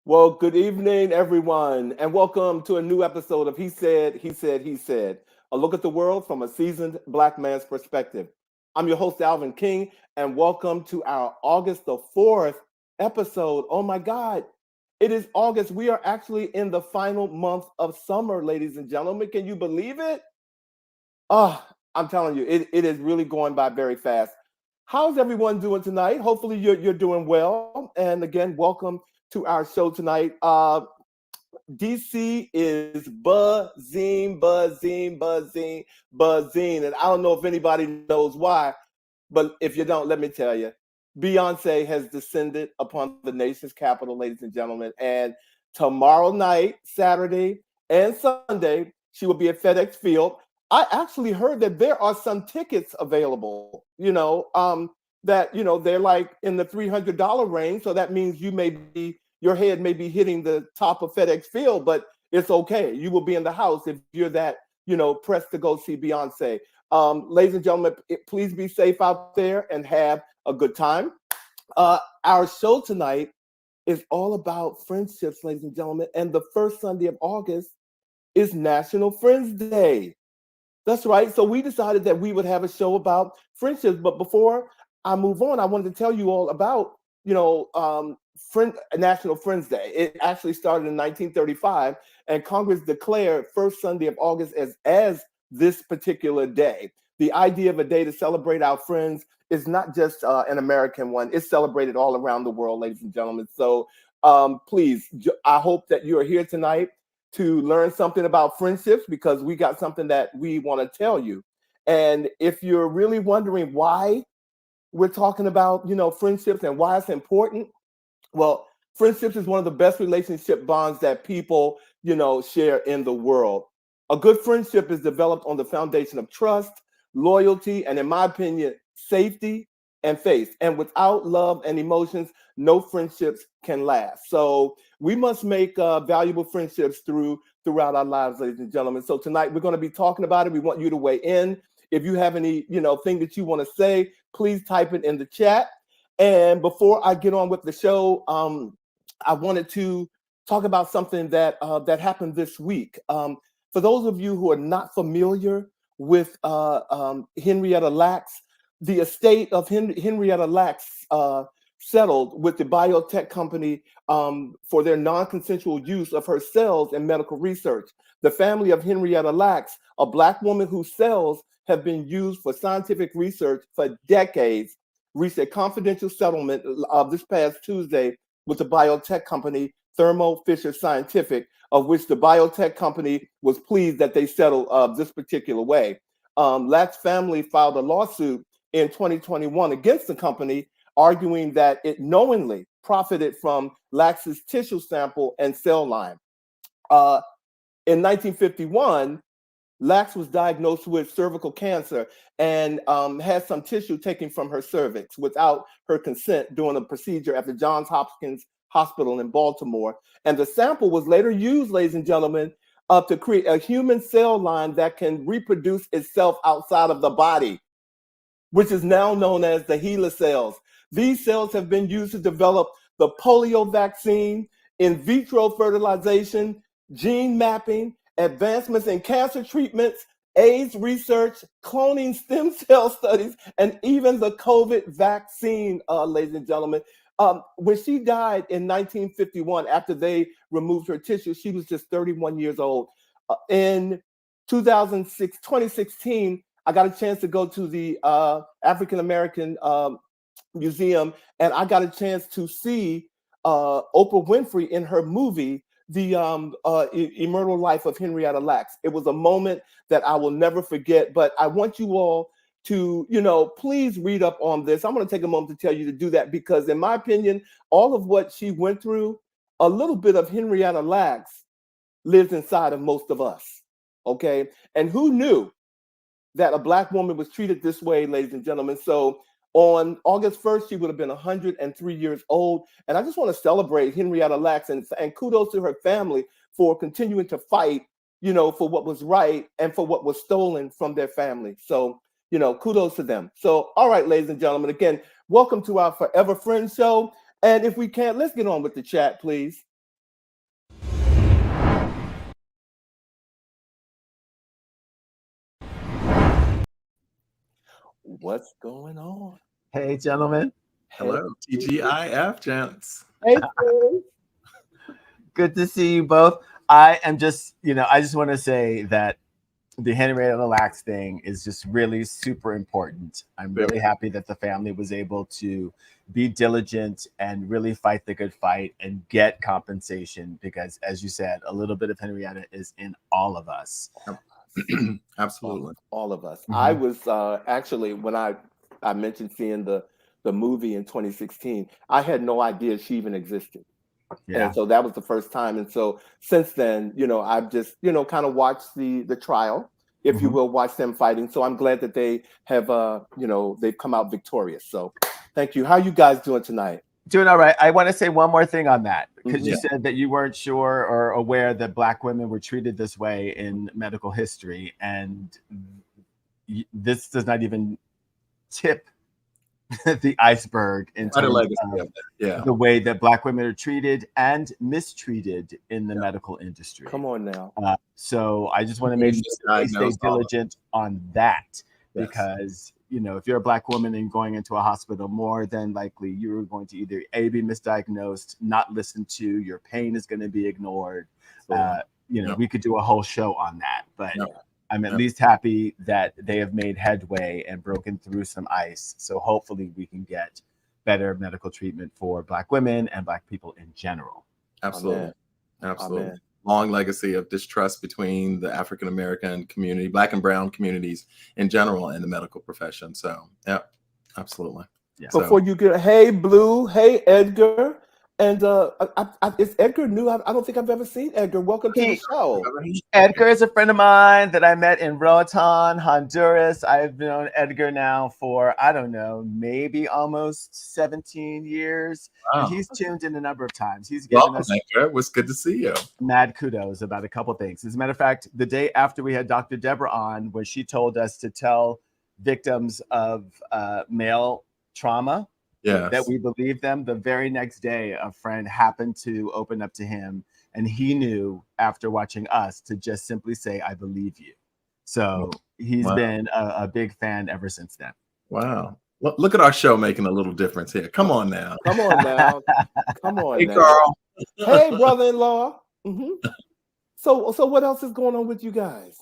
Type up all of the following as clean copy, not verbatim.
Well, good evening, everyone, and welcome to a new episode of He Said, He Said, He Said, a look at the world from a seasoned Black man's perspective. I'm your host, Alvin King, and welcome to our August the 4th episode. Oh my God, it is August. We are actually in the final month of summer, ladies and gentlemen. Can you believe it? Oh, I'm telling you, it is really going by very fast. How's everyone doing tonight? Hopefully, you're doing well. And again, welcome to our show tonight. DC is buzzing, buzzing, buzzing, buzzing. And I don't know if anybody knows why, but if you don't, let me tell you. Beyonce has descended upon the nation's capital, ladies and gentlemen. And tomorrow night, Saturday, and Sunday, she will be at FedEx Field. I actually heard that there are some tickets available, they're like in the $300 range. So that means your head may be hitting the top of FedEx Field, but it's okay. You will be in the house if you're that, pressed to go see Beyonce. Ladies and gentlemen, please be safe out there and have a good time. Our show tonight is all about friendships, ladies and gentlemen. And the first Sunday of August is National Friends Day. That's right. So we decided that we would have a show about friendships. But before I move on, I wanted to tell you all about, National Friends Day. It actually started in 1935, and Congress declared first Sunday of August as this particular day. The idea of a day to celebrate our friends is not just an American one. It's celebrated all around the world, ladies and gentlemen. So please, I hope that you are here tonight to learn something about friendships, because we got something that we want to tell you. And if you're really wondering why we're talking about, friendships and why it's important, well, friendships is one of the best relationship bonds that people, share in the world. A good friendship is developed on the foundation of trust, loyalty, and in my opinion, safety and faith. And without love and emotions, no friendships can last. So we must make valuable friendships throughout our lives, ladies and gentlemen. So tonight we're going to be talking about it. We want you to weigh in. If you have any, thing that you want to say, please type it in the chat. And before I get on with the show, I wanted to talk about something that happened this week. For those of you who are not familiar with Henrietta Lacks, the estate of Henrietta Lacks settled with the biotech company for their non-consensual use of her cells in medical research. The family of Henrietta Lacks, a Black woman whose cells have been used for scientific research for decades, reached a confidential settlement this past Tuesday with the biotech company Thermo Fisher Scientific, of which the biotech company was pleased that they settled this particular way. Lacks' family filed a lawsuit in 2021 against the company, arguing that it knowingly profited from Lacks' tissue sample and cell line. In 1951, Lacks was diagnosed with cervical cancer and had some tissue taken from her cervix without her consent during a procedure at the Johns Hopkins Hospital in Baltimore. And the sample was later used, ladies and gentlemen, to create a human cell line that can reproduce itself outside of the body, which is now known as the HeLa cells. These cells have been used to develop the polio vaccine, in vitro fertilization, gene mapping, advancements in cancer treatments, AIDS research, cloning stem cell studies, and even the COVID vaccine, ladies and gentlemen. When she died in 1951, after they removed her tissue, she was just 31 years old. In 2016, I got a chance to go to the African American Museum, and I got a chance to see Oprah Winfrey in her movie, The Immortal Life of Henrietta Lacks. It was a moment that I will never forget, but I want you all to, please read up on this. I'm going to take a moment to tell you to do that, because in my opinion, all of what she went through, a little bit of Henrietta Lacks lives inside of most of us, okay? And who knew that a Black woman was treated this way, ladies and gentlemen? So on August 1st, she would have been 103 years old. And I just want to celebrate Henrietta Lacks and kudos to her family for continuing to fight, for what was right and for what was stolen from their family. So, kudos to them. So, all right, ladies and gentlemen, again, welcome to our Forever Friends show. And if we can, let's get on with the chat, please. What's going on? Hey, gentlemen. Hey, Hello, TGIF, gents. hey, Chris. Good to see you both. I am just, I just want to say that the Henrietta Lacks thing is just really super important. I'm Very really happy that the family was able to be diligent and really fight the good fight and get compensation because, as you said, a little bit of Henrietta is in all of us. Absolutely. All of us. I Mhm. was actually when I mentioned seeing the movie in 2016. I had no idea she even existed. And Yeah. so that was the first time. And so since then, I've just, kind of watched the trial, if you Mhm. will, watch them fighting. So I'm glad that they have, they've come out victorious. So thank you. How you guys doing tonight? Doing all right. I want to say one more thing on that because you Hmm. Yeah. said that you weren't sure or aware that Black women were treated this way in medical history. And this does not even tip the iceberg in Quite a terms legacy of of that. Yeah. the way that Black women are treated and mistreated in the Yeah. medical industry. Come on now. So I just want to make Being sure that they stay misdiagnosed, all of diligent on that Yes. because, if you're a Black woman and going into a hospital, more than likely you're going to either A, be misdiagnosed, not listened to, your pain is going to be ignored. Absolutely. Yeah. We could do a whole show on that, but Yeah. I'm at Yeah. least happy that they have made headway and broken through some ice. So hopefully we can get better medical treatment for Black women and Black people in general. Absolutely. Amen. Absolutely. Amen. Long legacy of distrust between the African American community, Black and Brown communities in general, and the medical profession. So, yeah, absolutely. Yeah. So, Before you get, hey, Blue, hey, Edgar. And is Edgar new? I don't think I've ever seen Edgar. Welcome to the He show. Edgar is a friend of mine that I met in Roatan, Honduras. I've known Edgar now for, I don't know, maybe almost 17 years. And wow. he's tuned in a number of times. He's given Welcome, us Edgar. It was good to see you. mad kudos about a couple things. As a matter of fact, the day after we had Dr. Deborah on, where she told us to tell victims of male trauma that Yes. we believe them, the very next day, a friend happened to open up to him, and he knew after watching us to just simply say, "I believe you." So he's Wow. been a big fan ever since then. Wow. Look at our show making a little difference here. Come on now. Come on now. Come on Hey, now. Carl. Hey, brother-in-law. Hmm. So what else is going on with you guys?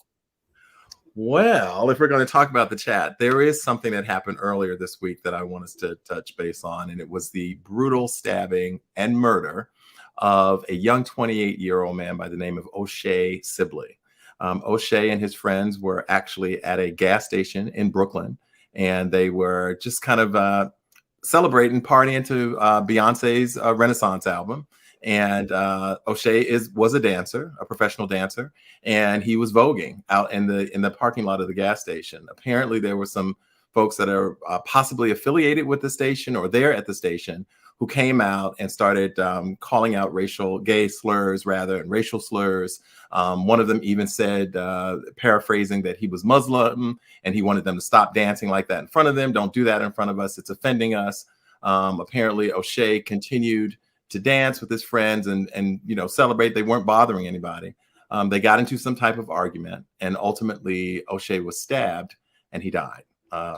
Well, if we're going to talk about the chat, there is something that happened earlier this week that I want us to touch base on, and it was the brutal stabbing and murder of a young 28-year-old man by the name of O'Shea Sibley. O'Shea and his friends were actually at a gas station in Brooklyn, and they were just kind of celebrating, partying to Beyonce's Renaissance album. And O'Shea was a dancer, a professional dancer, and he was voguing out in the parking lot of the gas station. Apparently, there were some folks that are possibly affiliated with the station or there at the station who came out and started calling out gay slurs rather, and racial slurs. One of them even said, paraphrasing, that he was Muslim and he wanted them to stop dancing like that in front of them. Don't do that in front of us. It's offending us. Apparently, O'Shea continued to dance with his friends and celebrate. They weren't bothering anybody. They got into some type of argument, and ultimately O'Shea was stabbed and he died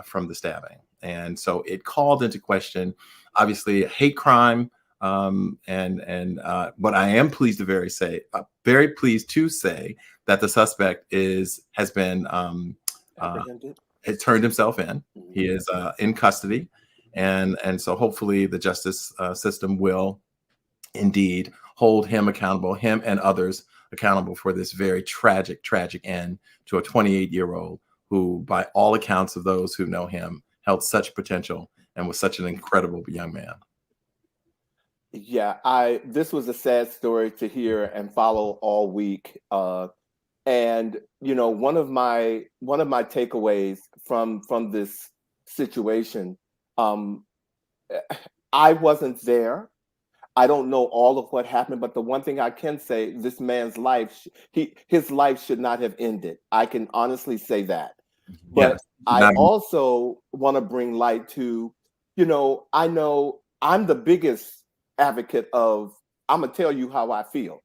from the stabbing. And so it called into question, obviously, a hate crime. But I am pleased to very pleased to say that the suspect has been Apprehended. has turned himself in. He is in custody, and so hopefully the justice system will indeed hold him accountable, him and others accountable, for this very tragic end to a 28-year-old who, by all accounts of those who know him, held such potential and was such an incredible young man. Yeah, this was a sad story to hear and follow all week. And one of my takeaways from this situation, um, I wasn't there. I don't know all of what happened, but the one thing I can say, this man's life, his life should not have ended. I can honestly say that. But Yes. I also want to bring light to, I know I'm the biggest advocate of, I'm gonna tell you how I feel.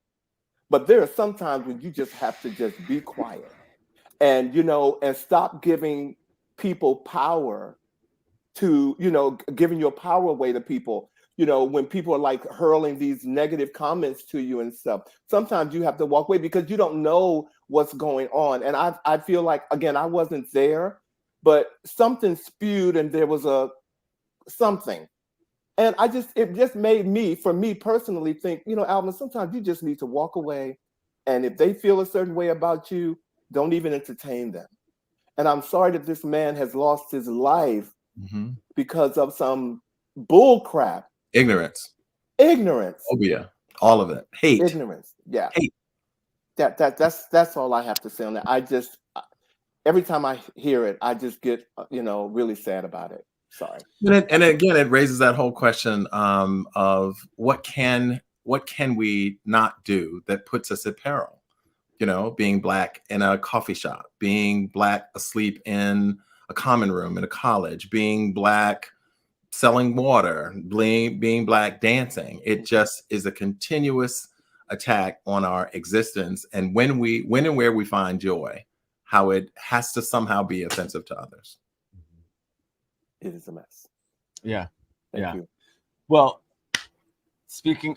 But there are some times when you just have to just be quiet and and stop giving people power to, giving your power away to people. When people are like hurling these negative comments to you and stuff, sometimes you have to walk away because you don't know what's going on. And I feel like, again, I wasn't there, but something spewed and there was something. And it just made me, for me personally, think, Alvin, sometimes you just need to walk away. And if they feel a certain way about you, don't even entertain them. And I'm sorry that this man has lost his life because of some bull crap. Ignorance. Phobia. All of it. Hate. Ignorance. Yeah. Hate. That's all I have to say on that. Every time I hear it, I just get, really sad about it. Sorry. And again, it raises that whole question of what can we not do that puts us at peril? Being Black in a coffee shop, being Black asleep in a common room in a college, being Black selling water, being Black dancing. It just is a continuous attack on our existence. And when and where we find joy, how it has to somehow be offensive to others. It is a mess. Yeah. Thank you. Well, speaking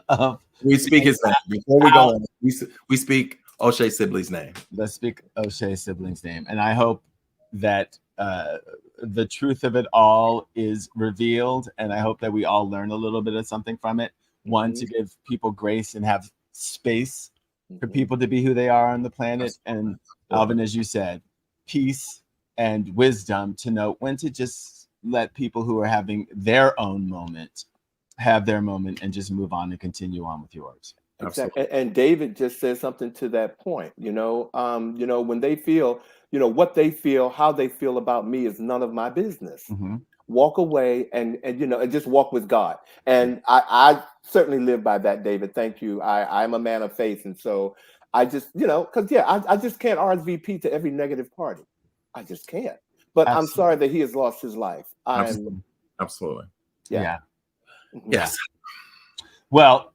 of, we speak his name before we go on. We speak O'Shea Sibley's name. Let's speak O'Shea Sibley's name, and I hope that the truth of it all is revealed, and I hope that we all learn a little bit of something from it. One, to give people grace and have space for people to be who they are on the planet, and Alvin, as you said, peace and wisdom to know when to just let people who are having their own moment have their moment and just move on and continue on with yours. Exactly. And David just said something to that point. When they feel, what they feel, how they feel about me is none of my business. Walk away and just walk with God. And I certainly live by that, David. Thank you. I'm a man of faith, and so I just, because I just can't RSVP to every negative party. I just can't. But Absolutely. I'm sorry that he has lost his life. Absolutely. Yeah. Yes. Well,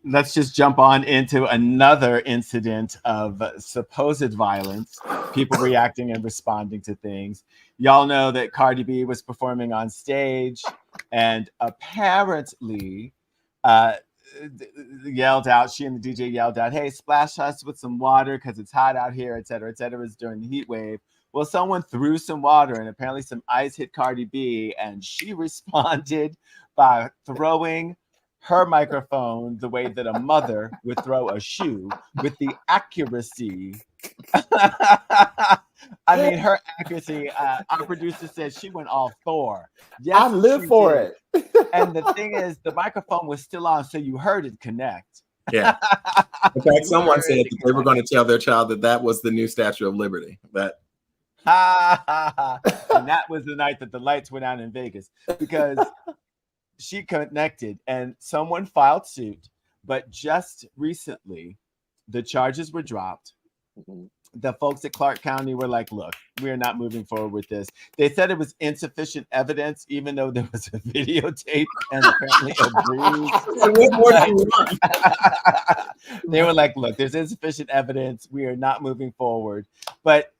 let's just jump on into another incident of supposed violence, people reacting and responding to things. Y'all know that Cardi B was performing on stage and apparently yelled out, she and the DJ yelled out, "Hey, splash us with some water because it's hot out here," et cetera, during the heat wave. Well, someone threw some water and apparently some ice hit Cardi B, and she responded by throwing her microphone the way that a mother would throw a shoe, with the accuracy. I mean, her accuracy. Our producer said she went all Thor. Yes, I live for it. And the thing is, the microphone was still on, so you heard it connect. Yeah. In fact, someone said that they were going to tell their child that was the new Statue of Liberty. And that was the night that the lights went out in Vegas, because she connected and someone filed suit. But just recently, the charges were dropped. The folks at Clark County were like, look, we're not moving forward with this. They said it was insufficient evidence, even though there was a videotape and apparently a bruise. So what more do you want? They were like, look, there's insufficient evidence. We are not moving forward. But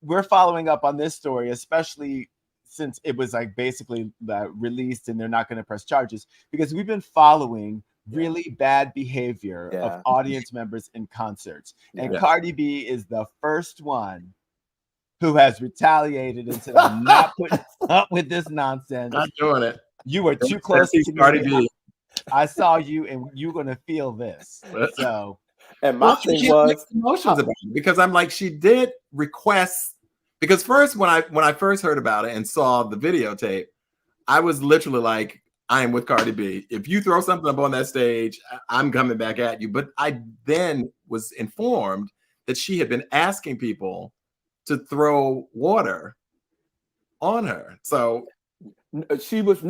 we're following up on this story, especially since it was like basically released and they're not going to press charges, because we've been following really bad behavior of audience members in concerts. And Cardi B is the first one who has retaliated and said, I'm not putting up with this nonsense. Not doing it. You were too close to Cardi B. I saw you and you're going to feel this. So, and my thing was emotions about it, because I'm like, she did request, because first when I first heard about it and saw the videotape, I was literally like, I am with Cardi B. If you throw something up on that stage, I'm coming back at you. But I then was informed that she had been asking people to throw water on her. So she was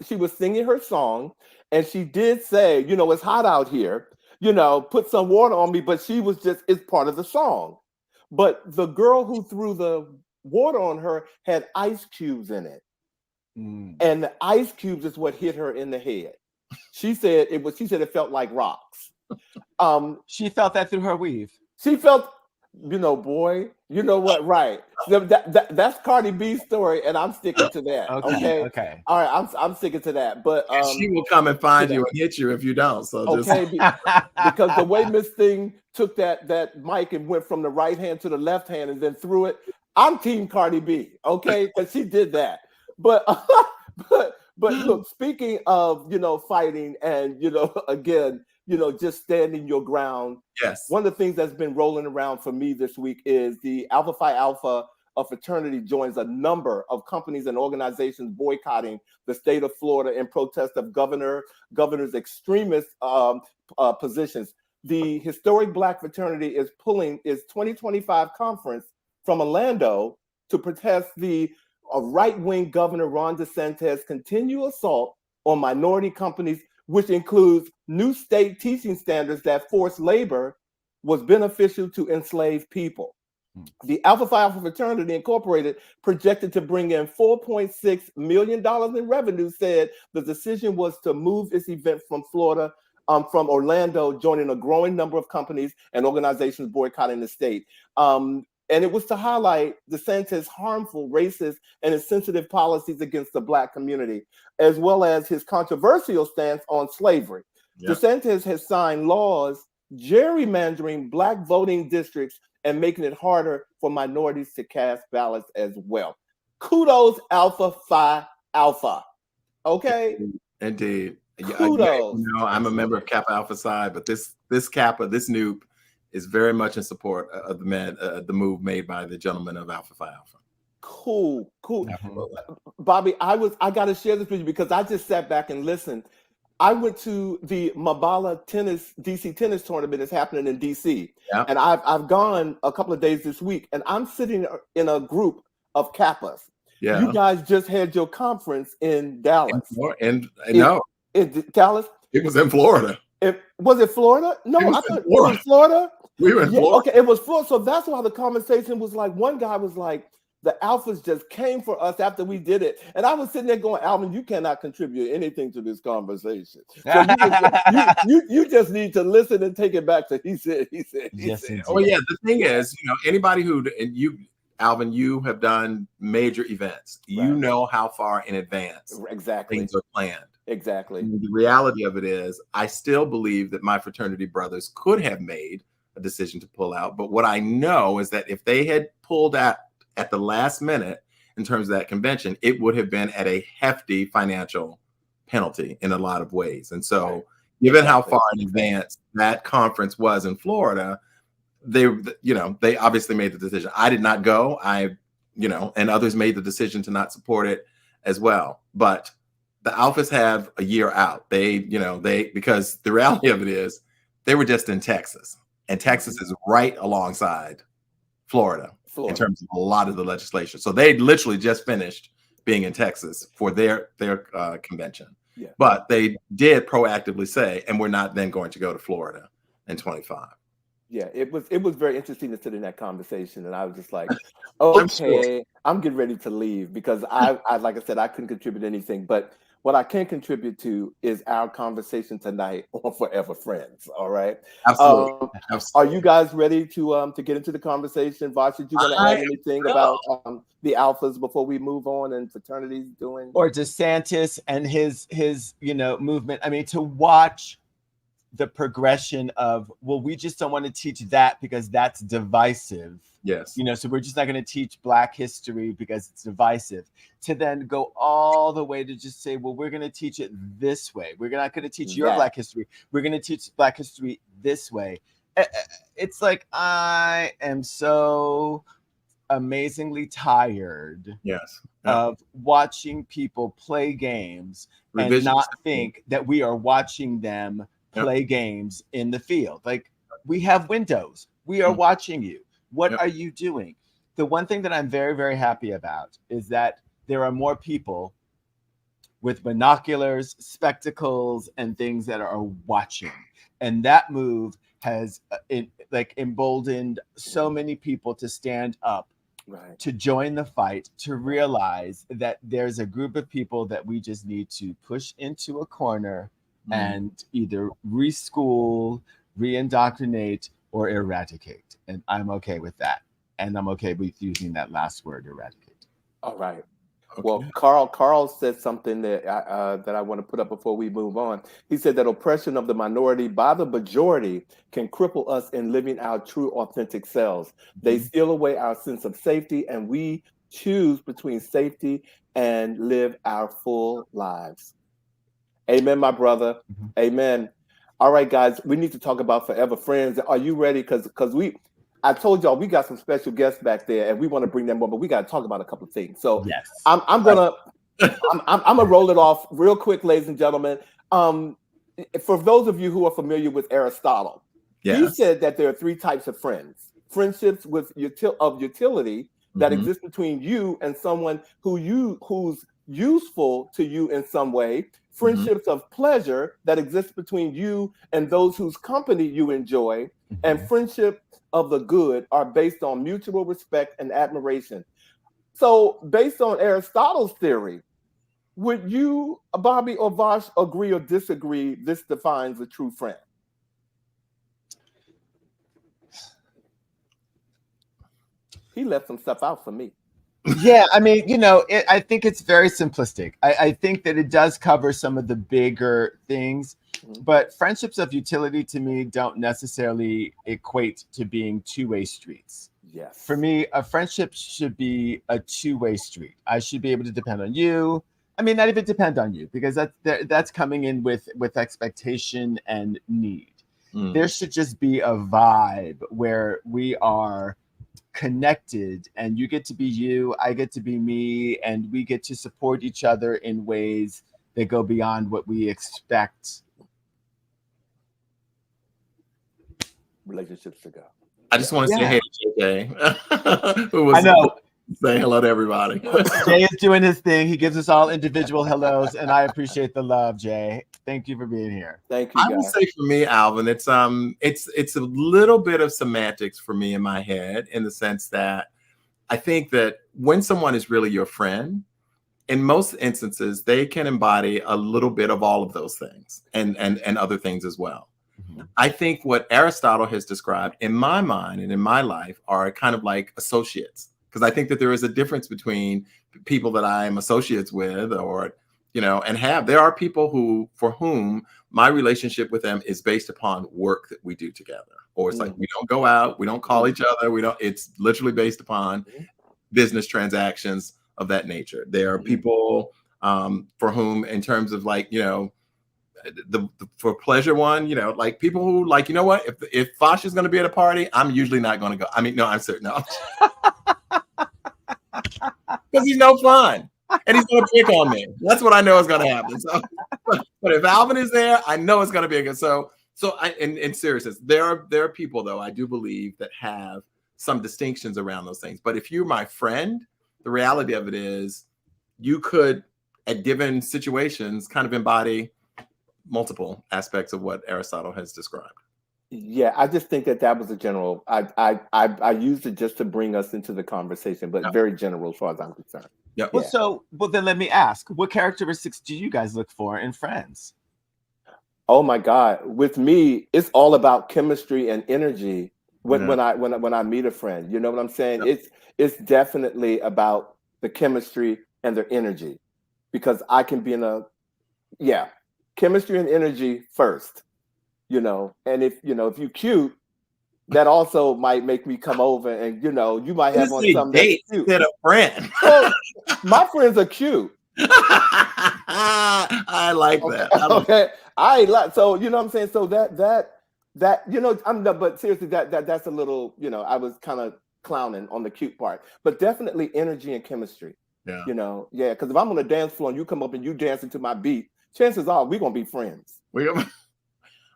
she was singing her song, and she did say, it's hot out here, put some water on me, but she was just, it's part of the song. But the girl who threw the water on her had ice cubes in it. And the ice cubes is what hit her in the head. She said it felt like rocks. She felt that through her weave. She felt boy, you know what? Right. So that's Cardi B's story, and I'm sticking to that. Okay. All right. I'm sticking to that. But she will come and find you and hit you if you don't. So just because the way Miss Thing took that mic and went from the right hand to the left hand and then threw it, I'm Team Cardi B. Okay, because she did that. But but look, speaking of fighting and again. Just standing your ground. Yes. One of the things that's been rolling around for me this week is the Alpha Phi Alpha fraternity joins a number of companies and organizations boycotting the state of Florida in protest of governor's extremist positions. The historic Black fraternity is pulling its 2025 conference from Orlando to protest the right-wing Governor Ron DeSantis' continual assault on minority companies, which includes new state teaching standards that forced labor was beneficial to enslaved people. The Alpha Phi Alpha Fraternity Incorporated, projected to bring in $4.6 million in revenue, said the decision was to move its event from Florida, from Orlando, joining a growing number of companies and organizations boycotting the state. And it was to highlight DeSantis' harmful, racist, and insensitive policies against the Black community, as well as his controversial stance on slavery. Yep. DeSantis has signed laws gerrymandering Black voting districts and making it harder for minorities to cast ballots as well. Kudos, Alpha Phi Alpha. Okay? Indeed. Kudos. I'm a member of Kappa Alpha Psi, but this Kappa, this noob, is very much in support of the move made by the gentleman of Alpha Phi Alpha. Cool. Bobby, I got to share this with you because I just sat back and listened. I went to the Mabala DC tennis tournament that's happening in DC. Yeah. And I've gone a couple of days this week, and I'm sitting in a group of Kappas. Yeah. You guys just had your conference in Dallas. In Dallas? It was in Florida. Was it Florida? No, I thought it was Florida. We were in Florida. Okay, it was Florida. So that's why the conversation was like, one guy was like, the Alphas just came for us after we did it. And I was sitting there going, Alvin, you cannot contribute anything to this conversation. So you just need to listen and take it back to he said. Oh, yeah. The thing is, anybody Alvin, you have done major events. Right. You know how far in advance things are planned. Exactly. And the reality of it is, I still believe that my fraternity brothers could have made a decision to pull out. But what I know is that if they had pulled out at the last minute in terms of that convention, it would have been at a hefty financial penalty in a lot of ways. And so given how far in advance that conference was in Florida, they obviously made the decision. I did not go. And others made the decision to not support it as well. But the Alphas have a year out. Because the reality of it is they were just in Texas, and Texas is right alongside Florida in terms of a lot of the legislation. So they literally just finished being in Texas for their convention. Yeah. But they did proactively say, and we're not then going to go to Florida in 25. Yeah, it was very interesting to sit in that conversation, and I was just like, okay, I'm getting ready to leave because I like I said, I couldn't contribute anything, but what I can contribute to is our conversation tonight on Forever Friends. All right. Absolutely. Are you guys ready to get into the conversation? Vash, did you want to add anything about the Alphas before we move on and fraternities doing? Or DeSantis and his movement. I mean, to watch the progression of, well, we just don't want to teach that because that's divisive. Yes. So we're just not going to teach Black history because it's divisive. To then go all the way to just say, well, we're going to teach it this way. We're not going to teach your Black history. We're going to teach Black history this way. It's like, I am so amazingly tired of watching people play games and not think that we are watching them play games in the field. Like, we have windows. We are watching you. What are you doing? The one thing that I'm very, very happy about is that there are more people with binoculars, spectacles, and things that are watching. And that move has emboldened so many people to stand up, to join the fight, to realize that there's a group of people that we just need to push into a corner and either reschool, re-indoctrinate, or eradicate. And I'm okay with that. And I'm okay with using that last word, eradicate. All right. Okay. Well, Carl said something that I want to put up before we move on. He said that oppression of the minority by the majority can cripple us in living our true, authentic selves. They steal away our sense of safety, and we choose between safety and live our full lives. Amen, my brother. Amen. All right, guys, we need to talk about Forever Friends. Are you ready? Because I told y'all we got some special guests back there, and we want to bring them on, but we got to talk about a couple of things. So Yes. I'm gonna roll it off real quick, ladies and gentlemen. For those of you who are familiar with Aristotle, he said that there are three types of friends: friendships with utility that exist between you and someone who's useful to you in some way; friendships of pleasure that exist between you and those whose company you enjoy; and friendships of the good are based on mutual respect and admiration. So, based on Aristotle's theory, would you, Bobby or Vash, agree or disagree this defines a true friend? He left some stuff out for me. Yeah, I mean, I think it's very simplistic. I think that it does cover some of the bigger things, but friendships of utility to me don't necessarily equate to being two-way streets. Yes. For me, a friendship should be a two-way street. I should be able to depend on you. I mean, not even depend on you, because that's coming in with expectation and need. There should just be a vibe where we are connected, and you get to be you, I get to be me, and we get to support each other in ways that go beyond what we expect relationships to go. I just want to say hey to JJ, who was I know. saying hello to everybody. Jay is doing his thing. He gives us all individual hellos, and I appreciate the love, Jay. Thank you for being here. Thank you, I will say for me, Alvin, it's a little bit of semantics for me in my head, in the sense that I think that when someone is really your friend, in most instances, they can embody a little bit of all of those things and other things as well. I think what Aristotle has described in my mind and in my life are kind of like associates, because I think that there is a difference between people that I am associates with, or there are people for whom my relationship with them is based upon work that we do together, or it's like we don't go out, we don't call each other, it's literally based upon business transactions of that nature. There are people for whom, in terms of the for pleasure one, like people who like, what, if Vash is going to be at a party, I'm usually not going to go. I mean, no, I'm certain, no, because he's no fun and he's going to pick on me. That's what I know is going to happen. So, but if Alvin is there, I know it's going to be a good. So in seriousness, there are people, though, I do believe, that have some distinctions around those things. But if you're my friend, the reality of it is you could, at given situations, kind of embody multiple aspects of what Aristotle has described. Yeah, I just think that was a general. I used it just to bring us into the conversation, but very general as far as I'm concerned. Yeah. Well, then let me ask: what characteristics do you guys look for in friends? Oh my God! With me, it's all about chemistry and energy. When I meet a friend, you know what I'm saying? Yeah. It's definitely about the chemistry and their energy, because I can be chemistry and energy first, and if you're cute, that also might make me come over, and you might have on something that's cute. A friend. Well, my friends are cute. I like that. Okay, so you know what I'm saying. So that but seriously, that's a little, I was kind of clowning on the cute part, but definitely energy and chemistry. Yeah. Because if I'm on a dance floor and you come up and you dancing to my beat, chances are we're gonna be friends.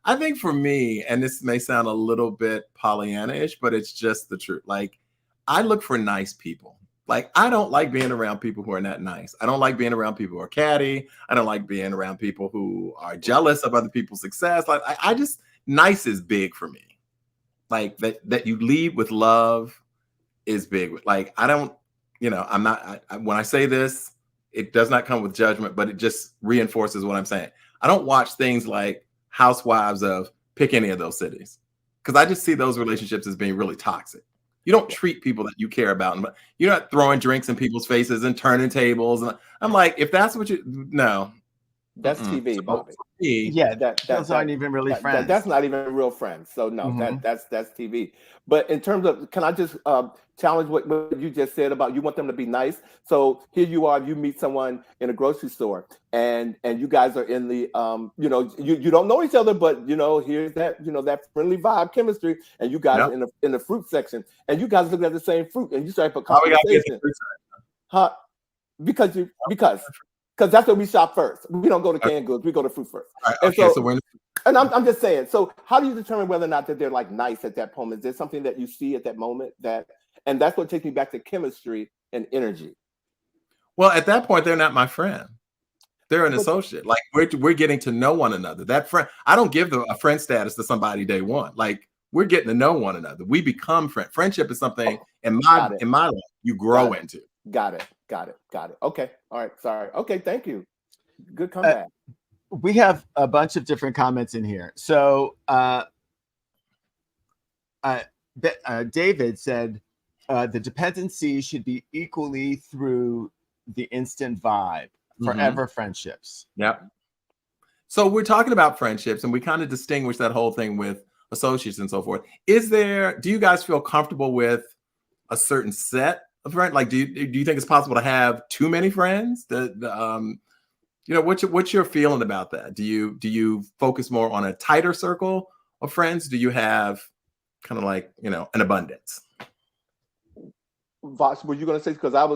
I think for me, and this may sound a little bit Pollyanna-ish, but it's just the truth. Like, I look for nice people. Like, I don't like being around people who are not nice. I don't like being around people who are catty. I don't like being around people who are jealous of other people's success. Like, I just, nice is big for me. Like, that you lead with love is big. Like, I don't, I'm not, when I say this, it does not come with judgment, but it just reinforces what I'm saying. I don't watch things like Housewives of pick any of those cities. because I just see those relationships as being really toxic. You don't treat people that you care about, and you're not throwing drinks in people's faces and turning tables. And I'm like, if that's what you no, That's TV, so Bobby. for me, Yeah, That those aren't even really friends. that's not even real friends. So no, Mhm. that's TV. But in terms of, can I just challenge what you just said about you want them to be nice? So here you are, you meet someone in a grocery store, and you guys are in the you know, you don't know each other, but you know, here's that, you know, that friendly vibe, chemistry, and you guys yep. are in the fruit section, and you guys look at the same fruit, and you start a How we got to get the conversation. fruit Huh? Because that's where we shop first. We don't go to canned goods. We go to fruit first. All right, And okay, so so, we're and I'm just saying. So, how do you determine whether or not that they're like nice at that moment? Is there something that you see at that moment and that's what takes me back to chemistry and energy. well, at that point, they're not my friend. They're an But associate. Like we're getting to know one another. That friend, I don't give a friend status to somebody day one. Like we're getting to know one another. We become friend. Friendship is something in got it. my life you grow into. Got it. Okay. All right. Sorry. Okay. Thank you. Good comeback. We have a bunch of different comments in here. So David said the dependency should be equally through the instant vibe, forever friendships. Yep. So we're talking about friendships, and we kind of distinguish that whole thing with associates and so forth. Do you guys feel comfortable with a certain set of friends? Like, do you think it's possible to have too many friends? You know, what's your feeling about that? Do you focus more on a tighter circle of friends? Do you have kind of like, you know, an abundance? Vash, were you going to say, because I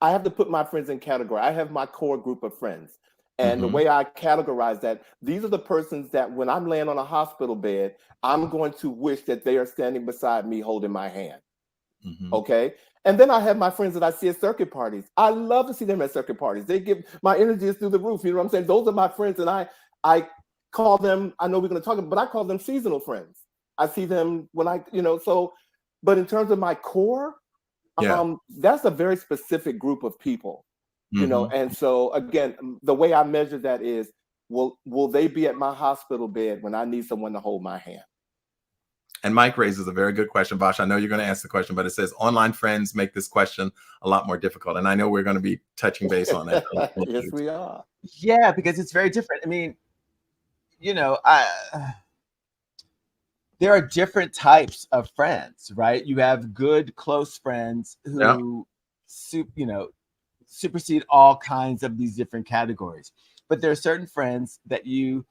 have to put my friends in category. I have my core group of friends. And the way I categorize that, these are the persons that when I'm laying on a hospital bed, I'm going to wish that they are standing beside me holding my hand. Okay. And then I have my friends that I see at circuit parties. I love to see them at circuit parties. They give my energy is through the roof. You know what I'm saying? Those are my friends. And I call them, I know we're going to talk about, but I call them seasonal friends. I see them when but in terms of my core, that's a very specific group of people. You know, and so again, the way I measure that is, will they be at my hospital bed when I need someone to hold my hand? And Mike raises a very good question, Vash. I know you're going to ask the question, but it says online friends make this question a lot more difficult. And I know we're going to be touching base on it. Yes, we are. Yeah, because it's very different. I mean, you know, there are different types of friends, right? You have good, close friends who, supersede all kinds of these different categories. But there are certain friends that you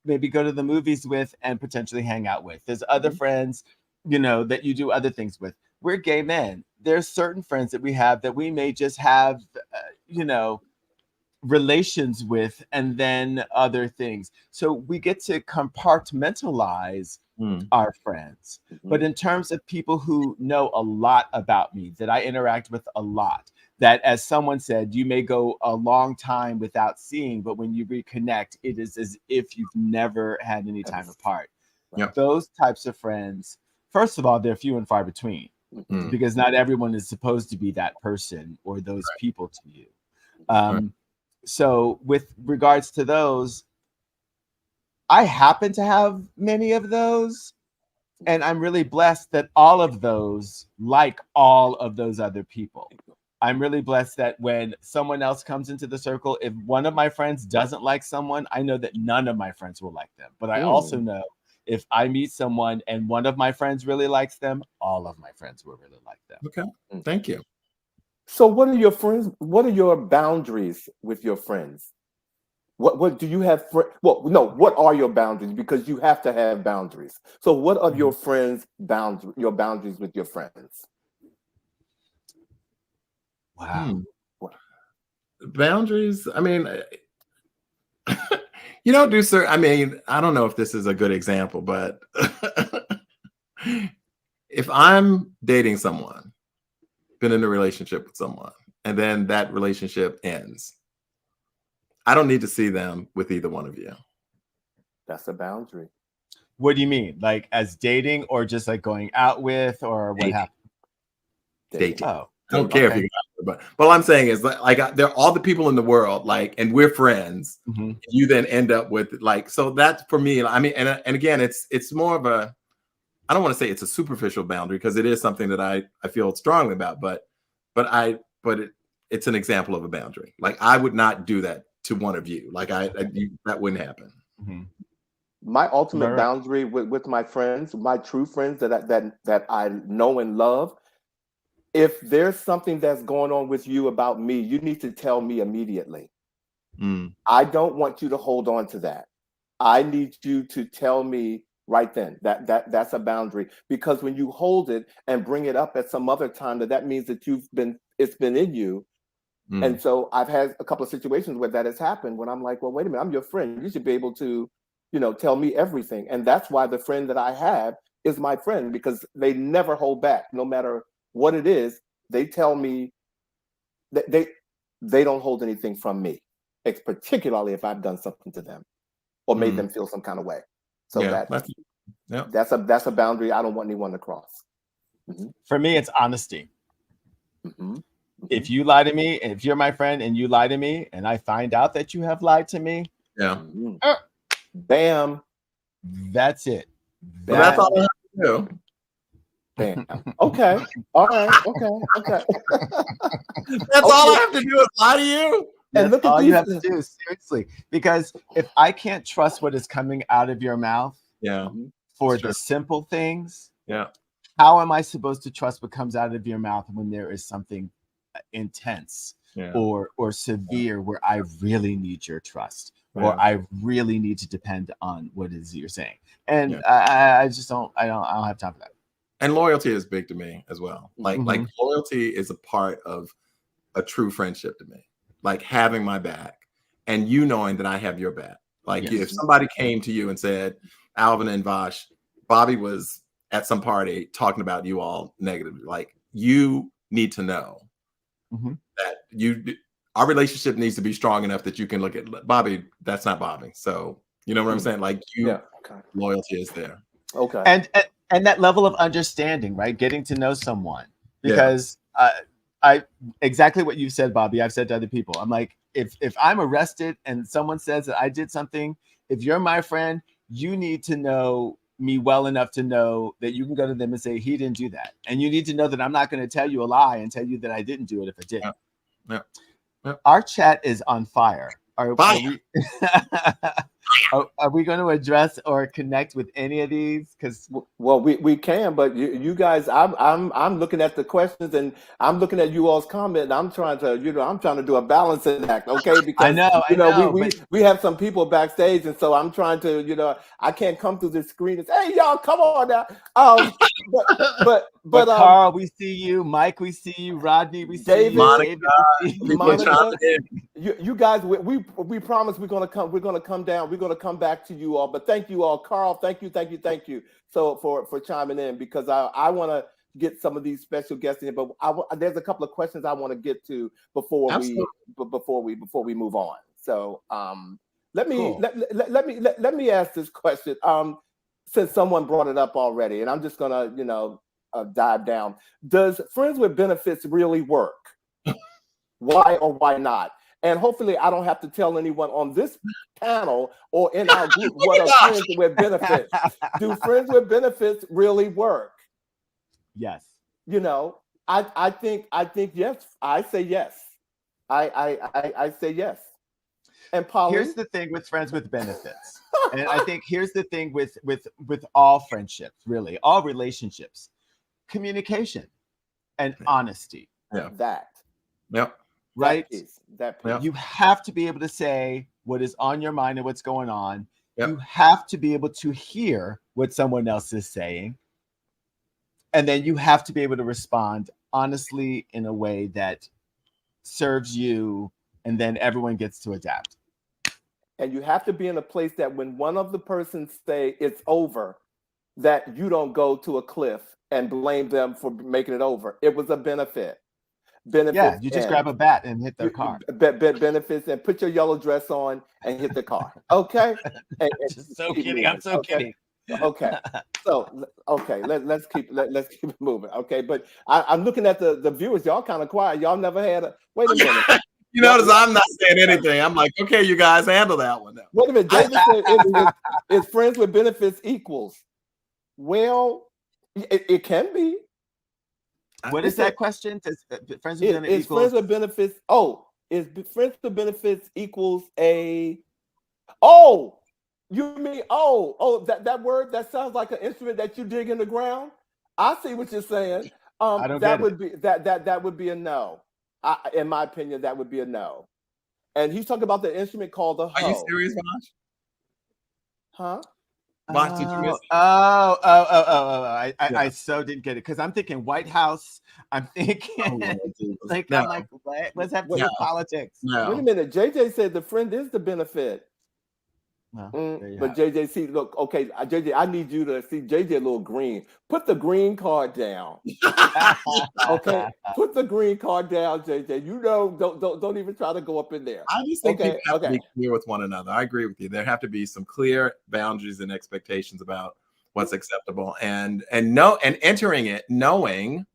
maybe go to the movies with and potentially hang out with. There's other friends, you know, that you do other things with. We're gay men. There's certain friends that we have that we may just have, relations with, and then other things. So we get to compartmentalize our friends. But in terms of people who know a lot about me, that I interact with a lot, that, as someone said, you may go a long time without seeing, but when you reconnect, it is as if you've never had any time apart. Yep. Those types of friends, first of all, they're few and far between, because not everyone is supposed to be that person or those people to you. So with regards to those, I happen to have many of those, and I'm really blessed that all of those like all of those other people. I'm really blessed that when someone else comes into the circle, if one of my friends doesn't like someone, I know that none of my friends will like them. But I also know if I meet someone and one of my friends really likes them, all of my friends will really like them. Okay, thank you. So what are your boundaries with your friends? What do you have? What are your boundaries? Because you have to have boundaries. So what are your friends' boundaries? Your boundaries with your friends? Wow. Boundaries. I mean, you don't do certain. I mean, I don't know if this is a good example, but if I'm dating someone, been in a relationship with someone, and then that relationship ends, I don't need to see them with either one of you. That's a boundary. What do you mean? Like as dating, or just like going out with, or what happened? Dating. Oh, I don't care if you go out But what I'm saying is like they're all the people in the world, like, and we're friends. Mm-hmm. You then end up with like, so that's for me. I mean, and again, it's more of a, I don't want to say it's a superficial boundary because it is something that I feel strongly about, but it's an example of a boundary. Like I would not do that to one of you. Like that wouldn't happen. Mm-hmm. My ultimate boundary with my friends, my true friends that I know and love, if there's something that's going on with you about me, you need to tell me immediately. I don't want you to hold on to that. I need you to tell me right then. That's a boundary, because when you hold it and bring it up at some other time, that means that it's been in you. And so I've had a couple of situations where that has happened when I'm like, well, wait a minute, I'm your friend. You should be able to, tell me everything. And that's why the friend that I have is my friend, because they never hold back. No matter what it is, they tell me that they don't hold anything from me, particularly if I've done something to them or made them feel some kind of way. So that's a boundary I don't want anyone to cross. Mm-hmm. For me, it's honesty. Mm-hmm. If you lie to me, if you're my friend and you lie to me, and I find out that you have lied to me, bam, that's it. That's all I have to do. Bam. Okay. All right. Okay. That's all I have to do is lie to you. And look at all you have to do, seriously. Because if I can't trust what is coming out of your mouth, for the simple things, how am I supposed to trust what comes out of your mouth when there is something intense or severe where I really need your trust or I really need to depend on what it is you're saying? And I just don't have time for that. And loyalty is big to me as well. Like loyalty is a part of a true friendship to me. Like having my back and you knowing that I have your back. Like if somebody came to you and said, Alvin and Vash, Bobby was at some party talking about you all negatively, like you need to know that our relationship needs to be strong enough that you can look at Bobby. That's not Bobby. So you know what I'm saying? Like loyalty is there. Okay. And that level of understanding, right? Getting to know someone, because I exactly what you said, Bobby, I've said to other people. I'm like, if I'm arrested and someone says that I did something, if you're my friend, you need to know me well enough to know that you can go to them and say, he didn't do that. And you need to know that I'm not going to tell you a lie and tell you that I didn't do it if I didn't. Our chat is on fire. Are we going to address or connect with any of these? Because we can, but you guys, I'm looking at the questions and I'm looking at you all's comment. And I'm trying to do a balancing act, okay? Because I know, we have some people backstage, and so I'm trying to, I can't come through the screen and say, hey y'all, come on now. But Carl, we see you. Mike, we see you. Rodney, we see you. Monica, you guys, we promise we're gonna come down. We're gonna come back to you all. But thank you all, Carl. Thank you. So for chiming in, because I want to get some of these special guests in, but there's a couple of questions I want to get to before we move on. So let me ask this question. Since someone brought it up already, and I'm just gonna dive down. Does friends with benefits really work? Why or why not? And hopefully I don't have to tell anyone on this panel or in our group what are friends with benefits. Do friends with benefits really work? Yes. I think yes. I say yes. I say yes. And Polly? Here's the thing with friends with benefits. And I think here's the thing with all friendships, really, all relationships. Communication and honesty. Right? That you have to be able to say what is on your mind and what's going on. You have to be able to hear what someone else is saying. And then you have to be able to respond honestly in a way that serves you, and then everyone gets to adapt. And you have to be in a place that when one of the persons say it's over, that you don't go to a cliff and blame them for making it over. It was a benefit. Yeah, you just grab a bat and hit their car. Benefits, and put your yellow dress on and hit the car. Okay? Just so kidding. I'm so kidding. Okay. So let's keep it moving. Okay, but I'm looking at the viewers. Y'all kind of quiet. Y'all never had a wait a minute. You notice I'm not saying anything. I'm like, okay, you guys handle that one now. Wait a minute. David said is friends with benefits equals. Well, it can be. What is that question? Friends with benefits Is friends with benefits? Oh, is friends with benefits equals a? Oh, you mean that word that sounds like an instrument that you dig in the ground? I see what you're saying. I don't That get would it. be that would be a no. In my opinion, that would be a no. And he's talking about the instrument called the hoe. Are you serious, Vash? Huh? Vash, did you miss? I so didn't get it because I'm thinking White House. I'm thinking like No. I'm like, what's happening with politics? No. Wait a minute. JJ said the friend is the benefit. Well, But JJ, see, look, okay, JJ, I need you to see JJ a little green. Put the green card down. Okay, put the green card down, JJ. You know, don't even try to go up in there. I just think people have to be clear with one another. I agree with you. There have to be some clear boundaries and expectations about what's acceptable, and entering it knowing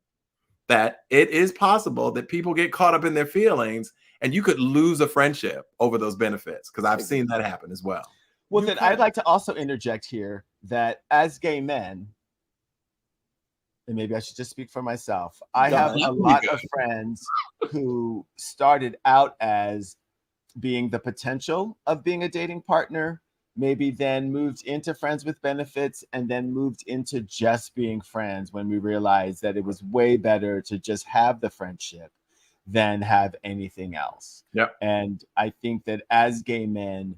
that it is possible that people get caught up in their feelings, and you could lose a friendship over those benefits, because I've seen that happen as well. Well, then I'd like to also interject here that as gay men, and maybe I should just speak for myself, I have a lot of friends who started out as being the potential of being a dating partner, maybe then moved into friends with benefits, and then moved into just being friends when we realized that it was way better to just have the friendship than have anything else. Yep. And I think that as gay men,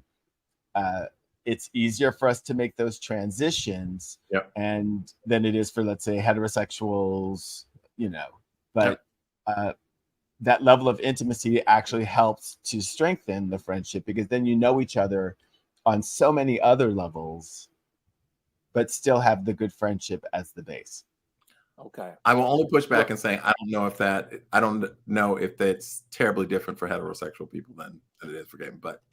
it's easier for us to make those transitions, and than it is for, let's say, heterosexuals, you know. But that level of intimacy actually helps to strengthen the friendship, because then you know each other on so many other levels, but still have the good friendship as the base. Okay. I will only push back and say I don't know if that's terribly different for heterosexual people than it is for gay, but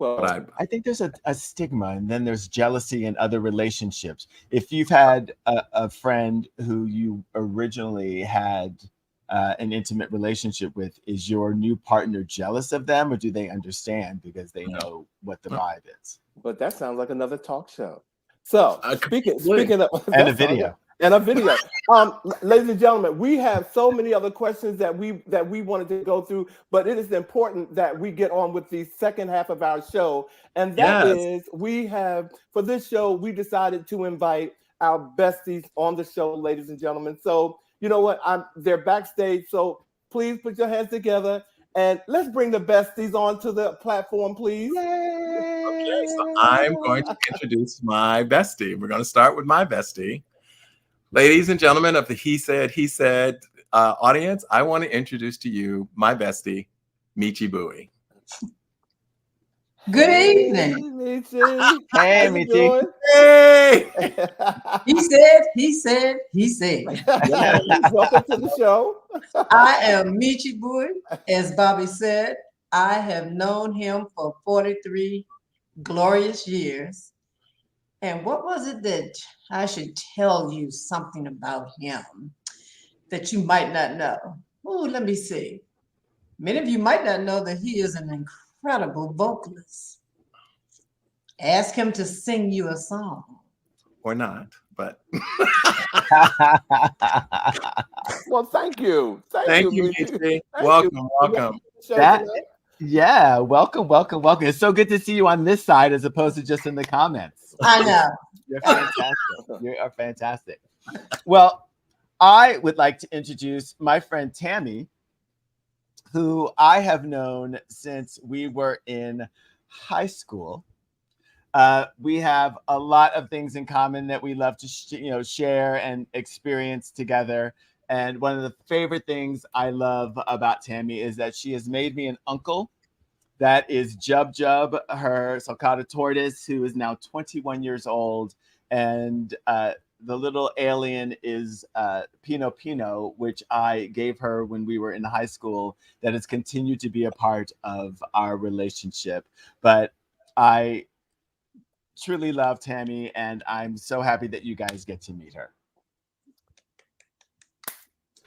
I think there's a stigma, and then there's jealousy in other relationships. If you've had a friend who you originally had an intimate relationship with, is your new partner jealous of them, or do they understand because they know what the vibe is? But that sounds like another talk show. So speaking of and a video. And a video. Ladies and gentlemen, we have so many other questions that we wanted to go through, but it is important that we get on with the second half of our show. And that is, for this show, we decided to invite our besties on the show, ladies and gentlemen. So, you know what? They're backstage. So please put your hands together and let's bring the besties onto the platform, please. Okay, so I'm going to introduce my bestie. We're going to start with my bestie. Ladies and gentlemen of the He Said audience, I want to introduce to you my bestie, Michi Bowie. Good evening. Michi. Hey, Michi. Hey! He said. Welcome to the show. I am Michi Bowie. As Bobby said, I have known him for 43 glorious years. And what was it that I should tell you something about him that you might not know? Oh, let me see. Many of you might not know that he is an incredible vocalist. Ask him to sing you a song. Or not, but. Well, thank you. Thank you, Michi. Welcome. Yeah, welcome. It's so good to see you on this side as opposed to just in the comments. I know. You're fantastic. You are fantastic. Well, I would like to introduce my friend Tammy, who I have known since we were in high school. We have a lot of things in common that we love to share and experience together. And one of the favorite things I love about Tammy is that she has made me an uncle. That is Jub, her sulcata tortoise, who is now 21 years old. And the little alien is Pino, which I gave her when we were in high school, that has continued to be a part of our relationship. But I truly love Tammy, and I'm so happy that you guys get to meet her.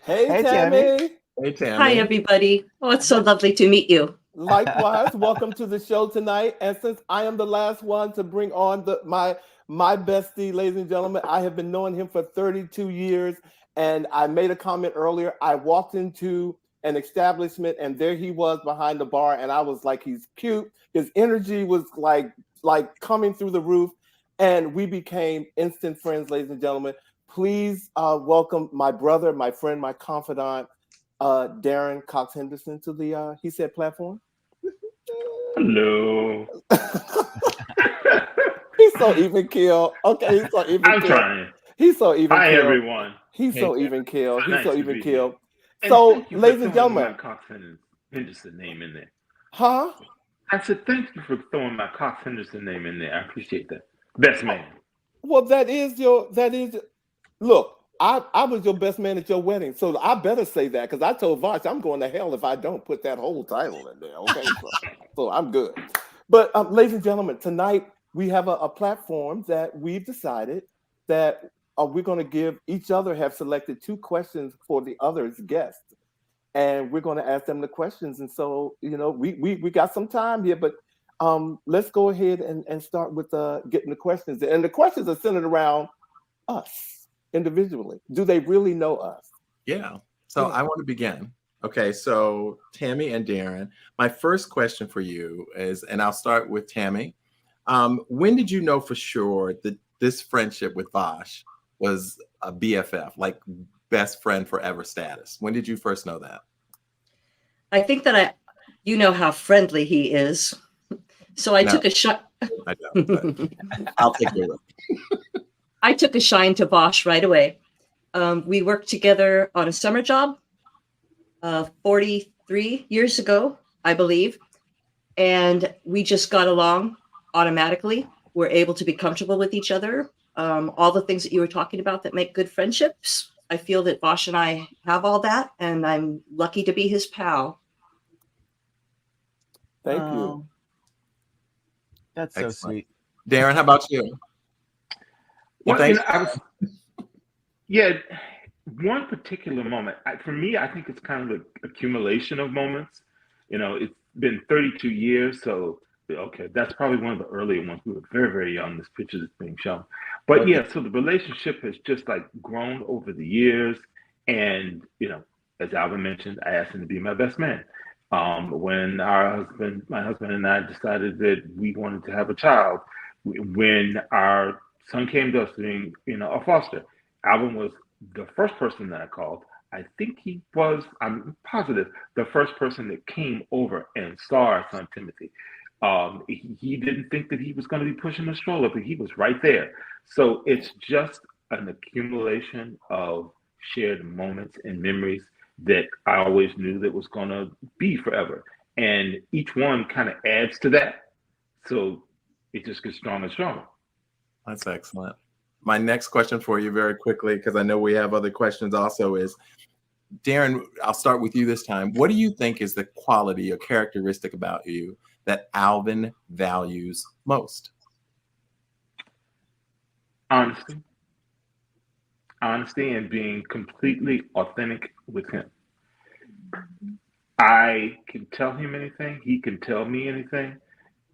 Hey, Hey, Tammy. Hey, Tammy. Hi, everybody. Oh, it's so lovely to meet you. Likewise, welcome to the show tonight. And since I am the last one to bring on my bestie, ladies and gentlemen, I have been knowing him for 32 years. And I made a comment earlier. I walked into an establishment and there he was behind the bar. And I was like, he's cute. His energy was like coming through the roof. And we became instant friends, ladies and gentlemen. Please welcome my brother, my friend, my confidant, Darren Cox Henderson to the He Said platform. Hello. He's so even keel. Okay, he's so even I'm keel. trying. He's so even Hi, keel. everyone. He's so even keel. He's Nice so to even be keel. here. And So, thank you for ladies and throwing my gentlemen. Cox Henderson name in there. Huh? I said thank you for throwing my Cox Henderson name in there. I appreciate that. Best man. Well, look, I was your best man at your wedding, so I better say that because I told Vash I'm going to hell if I don't put that whole title in there. Okay, so I'm good. But ladies and gentlemen, tonight we have a platform that we've decided that we're going to give each other have selected 2 questions for the other's guests, and we're going to ask them the questions. And so we got some time here, but let's go ahead and start with getting the questions. And the questions are centered around us individually. Do they really know us? Yeah. So I want to begin. Okay. So Tammy and Darren, my first question for you is, and I'll start with Tammy. When did you know for sure that this friendship with Vash was a BFF, like best friend forever status? When did you first know that? I think that you know how friendly he is. So I took a shot. I don't, but I'll take your word. I took a shine to Vash right away. We worked together on a summer job 43 years ago, I believe. And we just got along automatically. We're able to be comfortable with each other. All the things that you were talking about that make good friendships. I feel that Vash and I have all that, and I'm lucky to be his pal. Thank you. That's so sweet. Darren, how about you? Well, one particular moment. For me, I think it's kind of an accumulation of moments. It's been 32 years, so okay, that's probably one of the earlier ones. We were very, very young. This picture is being shown, but yeah. So the relationship has just like grown over the years, and as Alvin mentioned, I asked him to be my best man. When my husband and I decided that we wanted to have a child, when our son came to us being, a foster, Alvin was the first person that I called. I think I'm positive, the first person that came over and saw our son Timothy. He didn't think that he was going to be pushing a stroller, but he was right there. So it's just an accumulation of shared moments and memories that I always knew that was going to be forever. And each one kind of adds to that. So it just gets stronger and stronger. That's excellent. My next question for you very quickly, because I know we have other questions also, is Darren, I'll start with you this time. What do you think is the quality or characteristic about you that Alvin values most? Honesty and being completely authentic with him. I can tell him anything. He can tell me anything.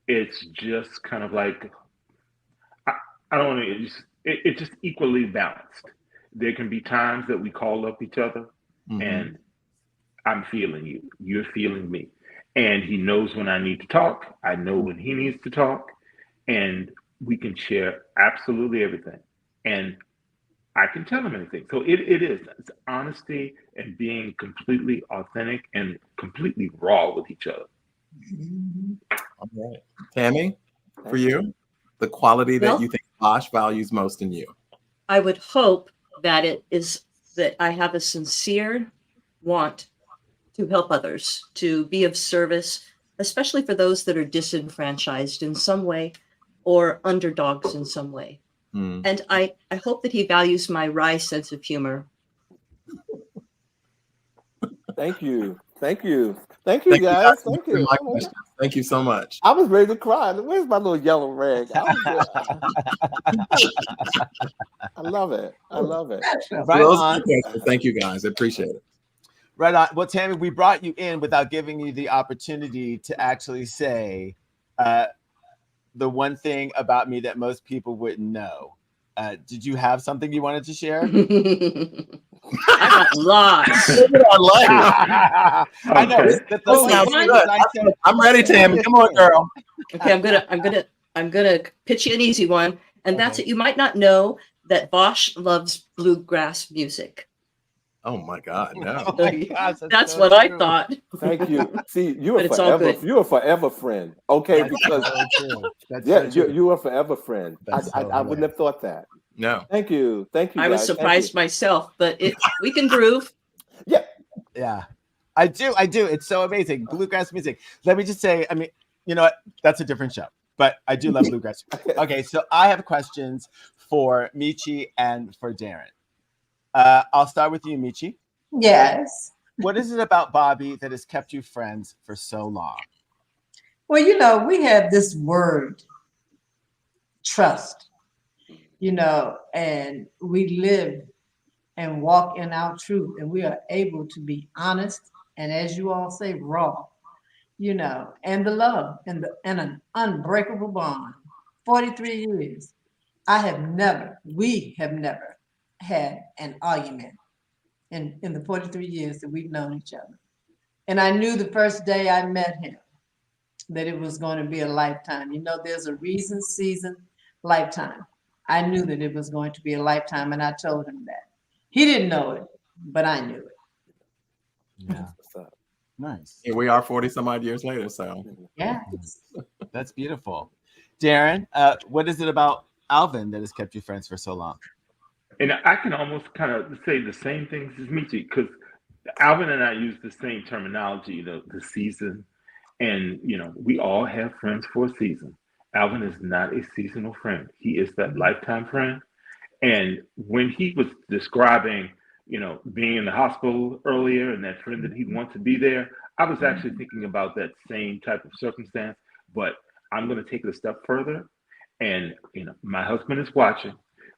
It's just kind of like, I don't want to, it's just equally balanced. There can be times that we call up each other and I'm feeling you, you're feeling me. And he knows when I need to talk. I know when he needs to talk. And we can share absolutely everything. And I can tell him anything. So it's honesty and being completely authentic and completely raw with each other. All right. Tammy, for you, the quality that you think Vash values most in you? I would hope that it is that I have a sincere want to help others, to be of service, especially for those that are disenfranchised in some way or underdogs in some way. And I hope that he values my wry sense of humor. Thank you. Thank you, guys. Thank you. Thank you so much. I was ready to cry. Where's my little yellow rag? I love it. I love it. Right on. Thank you, guys. I appreciate it. Right on. Well, Tammy, we brought you in without giving you the opportunity to actually say the one thing about me that most people wouldn't know. Did you have something you wanted to share? I got lots. I know. Okay. I'm ready, Tammy. Come on, girl. Okay, I'm gonna pitch you an easy one, and that's it. You might not know that Vash loves bluegrass music. Oh my God, no. Oh my gosh, That's so what true. I thought. Thank you. See, you are But it's all forever. good. You are forever friend. Okay, That's because so true. That's yeah, so true. you are forever friend. That's so I wouldn't have thought that. No. Thank you. Thank you. I was guys. Thank surprised you. myself, but we can groove. Yeah. Yeah, I do. It's so amazing. Bluegrass music. Let me just say, I mean, you know what? That's a different show, but I do love bluegrass music. Okay, so I have questions for Michi and for Darren. I'll start with you, Michi. Yes. What is it about Bobby that has kept you friends for so long? Well, you know, we have this word, trust, you know, and we live and walk in our truth, and we are able to be honest and, as you all say, raw, you know, and the love and an unbreakable bond. 43 years. We have never had an argument in the 43 years that we've known each other. And I knew the first day I met him that it was going to be a lifetime. You know, there's a reason, season, lifetime. I knew that it was going to be a lifetime, and I told him that. He didn't know it, but I knew it. Yeah. Nice. Here we are 40 some odd years later. So yeah. That's beautiful. Darren, what is it about Alvin that has kept you friends for so long? And I can almost kind of say the same things as Michi, because Alvin and I use the same terminology, you know, the season. And, you know, we all have friends for a season. Alvin is not a seasonal friend. He is that lifetime friend. And when he was describing, you know, being in the hospital earlier and that friend that he wants to be there, I was actually thinking about that same type of circumstance, but I'm going to take it a step further. And, you know, my husband is watching,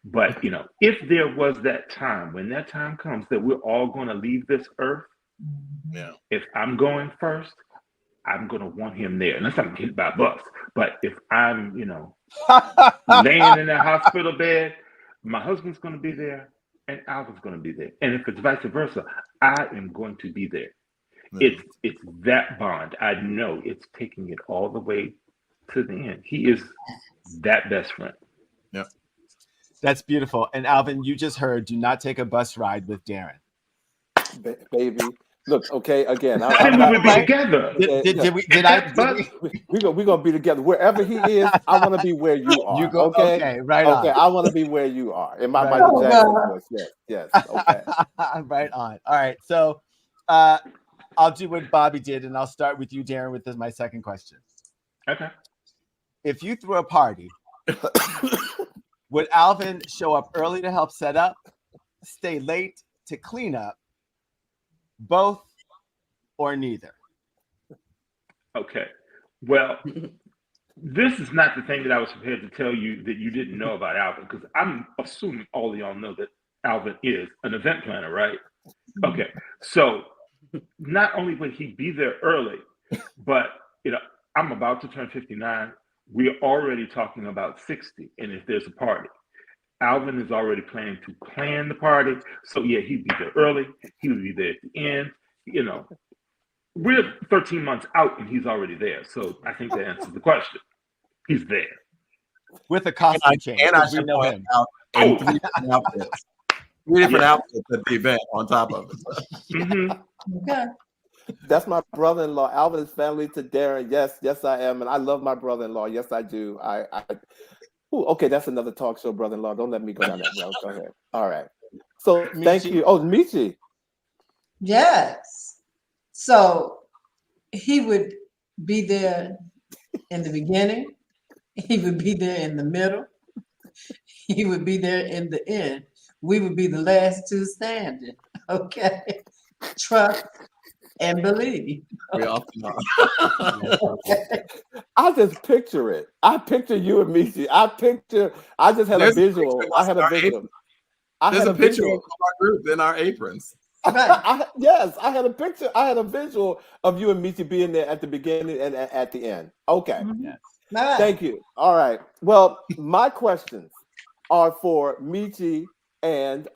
but, you know, if there was that time, when that time comes that we're all going to leave this earth, yeah. If I'm going first, I'm going to want him there. Unless I'm hit by a bus. But if I'm, you know, laying in that hospital bed, my husband's going to be there and Alvin's going to be there. And if it's vice versa, I am going to be there. Mm-hmm. It's that bond. I know it's taking it all the way to the end. He is that best friend. Yep. That's beautiful. And Alvin, you just heard, do not take a bus ride with Darren. Baby. Look, okay, again. We would be together. We're gonna be together. Wherever he is, I want to be where you are. Okay, right on. Okay, I want to be where you are. In my Michael Jackson voice. Yes. Okay. Right on. All right. So I'll do what Bobby did, and I'll start with you, Darren, with my second question. Okay. If you threw a party, would Alvin show up early to help set up, stay late to clean up, both, or neither? Okay. Well, this is not the thing that I was prepared to tell you that you didn't know about Alvin, because I'm assuming all of y'all know that Alvin is an event planner, right? Okay. So not only would he be there early, but, you know, I'm about to turn 59. We're already talking about 60. And if there's a party, Alvin is already planning to plan the party. So yeah, he'd be there early. He would be there at the end. You know, we're 13 months out and he's already there. So I think that answers the question. He's there. With a costume change. And I should know him. Three different outfits. Three different outfits at the event on top of it. Mm-hmm. Okay. That's my brother-in-law. Alvin is family to Darren. Yes, I am. And I love my brother-in-law. Yes, I do. Ooh, okay, that's another talk show, brother-in-law. Don't let me go down that road. Go ahead. All right. So thank you. Oh, Michi. Yes. So he would be there in the beginning. He would be there in the middle. He would be there in the end. We would be the last two standing. Okay. Trust, and believe. We often are. I just picture it. I picture you and Michi. I just had a There's a visual. picture of I us had in a our visual. aprons. I There's had a picture visual. of our group in our aprons. Right. Yes, I had a picture. I had a visual of you and Michi being there at the beginning and at the end. Okay. Mhm. Yes. All right. Thank you. All right. Well, my questions are for Michi and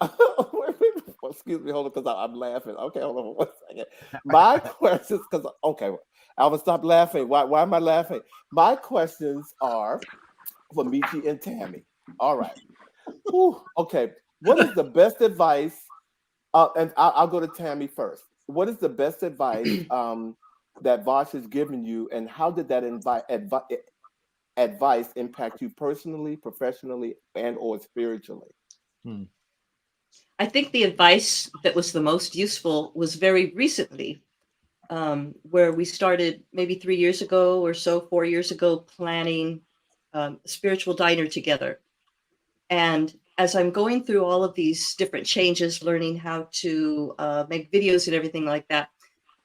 excuse me, hold on, because I'm laughing. Okay, hold on 1 second. My questions, because okay, Alvin, stop laughing. Why am I laughing? My questions are for Michi and Tammy. All right. Whew, okay. What is the best advice? And I'll go to Tammy first. What is the best advice that Vash has given you, and how did that advice impact you personally, professionally, and or spiritually? I think the advice that was the most useful was very recently, where we started maybe 3 years ago or so, 4 years ago, planning a spiritual diner together. And as I'm going through all of these different changes, learning how to make videos and everything like that,